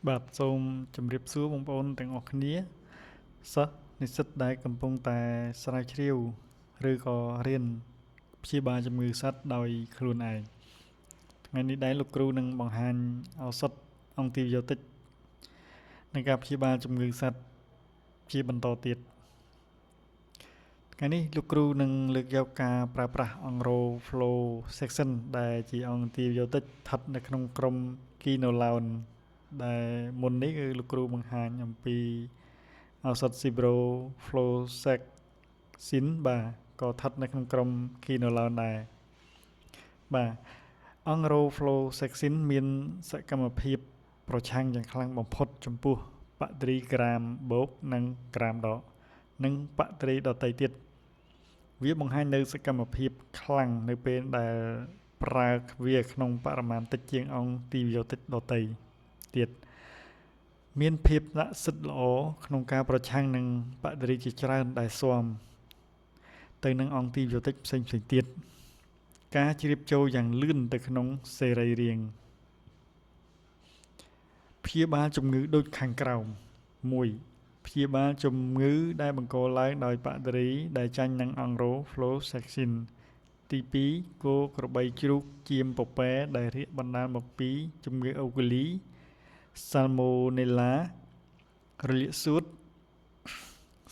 បាទសូមជម្រាបសួរបងប្អូនទាំងអស់គ្នាសិស្សនិស្សិតដែលកំពុងតែស្រាវជ្រាវឬក៏រៀនព្យាបាលជំងឺសត្វដោយខ្លួនឯងថ្ងៃនេះដែរលោកគ្រូនឹងបង្ហាញឱសថអង់ទីប៊ីយោទិកในការព្យាបាលជំងឺសត្វជាបន្តទៀតថ្ងៃនេះលោកគ្រូនឹងលើកយកការប្រើប្រាស់អង្គរ flow section ដែលជាអង្គទីប៊ីយោទិកស្ថិតនៅក្នុងក្រុម Quinolone ដែលមុននេះគឺលោកគ្រូបង្ហាញអំពីឱសថ Cipro Fluoxetine បាទក៏ស្ថិតនៅក្នុងក្រុម Quinolone ដែរបាទអង្គរ Fluoxetine មានសកម្មភាពប្រឆាំងយ៉ាងខ្លាំងបំផុតចំពោះបាក់តេរីក្រាមបូកនិងក្រាមដកនិងបាក់តេរីដទៃទៀតវាបង្ហាញនៅសកម្មភាពខ្លាំងនៅពេលដែលប្រើវាក្នុងបរិមាណតិចជាងអង្គទីប៊ីយោទិកដទៃទៀតមានភាពដាក់សិទ្ធល្អក្នុងការប្រឆាំងនឹងបាក់តេរីជាច្រើនដែលស៊ាំទៅនឹងអង្គទីប៊ីយោទិកផ្សេងៗទៀតការជ្រាបចូលយ៉ាងលឿនទៅក្នុងសរីរាង្គព្យាបាលជំងឺដូចខាងក្រោម1ព្យាបាលជំងឺដែលបង្កឡើងដោយបាក់តេរីដែលចាញ់នឹងអង្គរ Fluoxetine ទី2គោក្របីជ្រូកជាមពពែដែលរាកបណ្ដាលមកពីជំងឺអូកូលី Salmonella រលាកសួត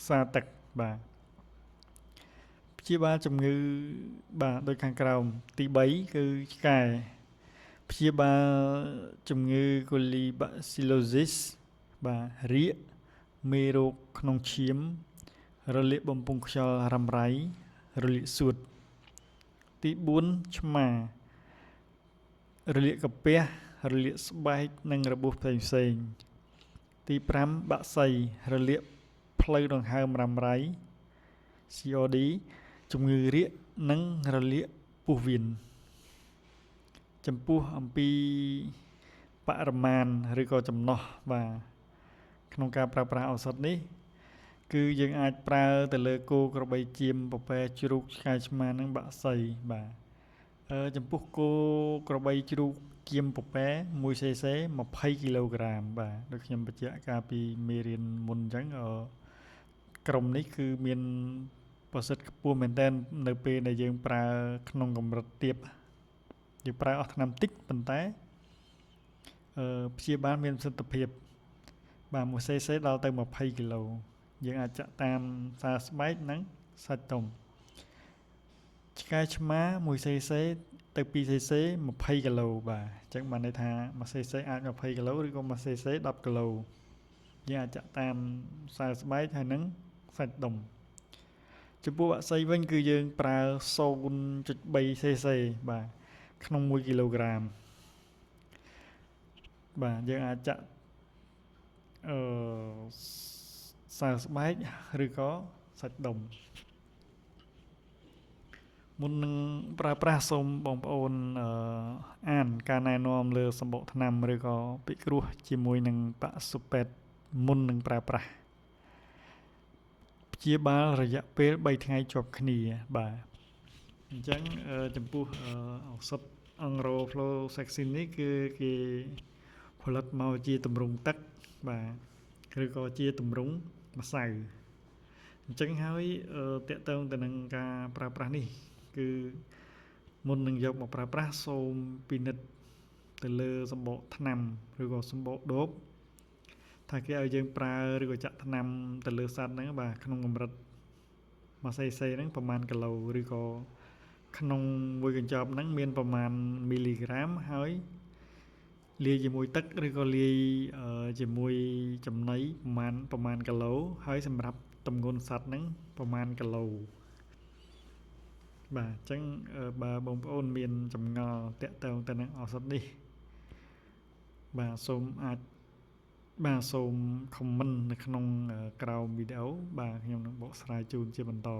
សាទឹកបាទព្យាបាលជំងឺបាទដូចខាងក្រោមទី3គឺឆ្កែព្យាបាលជំងឺ Colibacillosis បាទរាកមេរោគក្នុងឈាមរលាកបំពង់ខ្យល់រ៉ាំរ៉ៃរលាកសួតទី4ឆ្មារលាកកាពះរលាកស្បែកនិងរបួសផ្សេងៗទី5បាក់សីរលាកផ្លូវដង្ហើមរ៉ាំរ៉ៃ COD ជំងឺរាកនិងរលាកពោះវៀនចំពោះអំពីបរិមាណឬក៏ចំណុះបាទក្នុងការប្រើប្រាស់ឱសថនេះគឺយើងអាចប្រើទៅលើគោក្របីចៀមពពែជ្រូកឆ្កែឆ្មានិងបាក់សីបាទចំពោះគោក្របីជ្រូកចៀមពពែ 1cc 20គីឡូក្រាមបាទដូចខ្ញុំបញ្ជាក់កាលពីមេរៀនមុនអញ្ចឹងក្រុមនេះគឺមានប្រសិទ្ធខ្ពស់មែនទែននៅពេលដែលយើងប្រើក្នុងកម្រិតទាបយើងប្រើអស់ថ្នាំតិចប៉ុន្តែព្យាបាលមានប្រសិទ្ធភាពបាទ 1cc ដល់ទៅ20គីឡូយើងអាចចាក់តាមសារស្បែកនិងសាច់តុំឆ្កែឆ្មា 1cc ទៅ 2cc 20គីឡូបាទអញ្ចឹងបានន័យថា 1cc អាច20គីឡូឬក៏ 1cc 10គីឡូយើងអាចចាក់តាមសារស្បែកហើយនឹងសាច់ដុំចំពោះបាក់សីវិញគឺយើងប្រើ 0.3cc បាទក្នុង1គីឡូក្រាមបាទយើងអាចចាក់សារស្បែកឬក៏សាច់ដុំមុននឹងប្រើប្រាស់សូមបងប្អូនអានការណែនាំលើសម្បកថ្នាំឬក៏ពិគ្រោះជាមួយនឹងបសុពេទ្យមុននឹងប្រើប្រាស់ព្យាបាលរយៈពេល3ថ្ងៃជាប់គ្នាបាទអញ្ចឹងចំពោះឱសថអង្គរ Fluoxetine នេះគឺគេផលិតមកជាទម្រង់ទឹកបាទឬក៏ជាទម្រង់ម្សៅអញ្ចឹងហើយតកតងទៅនឹងការប្រើប្រាស់នេះគឺមុននឹងយកមកប្រើប្រាស់សូមពិនិត្យទៅលើសម្បកថ្នាំឬក៏សម្បកដូបថាគេឲ្យយើងប្រើឬក៏ចាក់ថ្នាំទៅលើសត្វហ្នឹងបាទក្នុងកម្រិត 1cc ហ្នឹងប្រមាណគីឡូឬក៏ក្នុងមួយកញ្ចប់ហ្នឹងមានប្រមាណមីលីក្រាមហើយលាយជាមួយទឹកឬក៏លាយជាមួយចំណីប្រមាណគីឡូហើយសម្រាប់ទម្ងន់សត្វហ្នឹងប្រមាណគីឡូបាទអញ្ចឹងបើបងប្អូនមានចម្ងល់តាក់ទងទៅនឹងឱសថនេះបាទសូម comment នៅក្នុងក្រោមវីដេអូបាទខ្ញុំនឹងបកស្រាយជូនជាបន្ត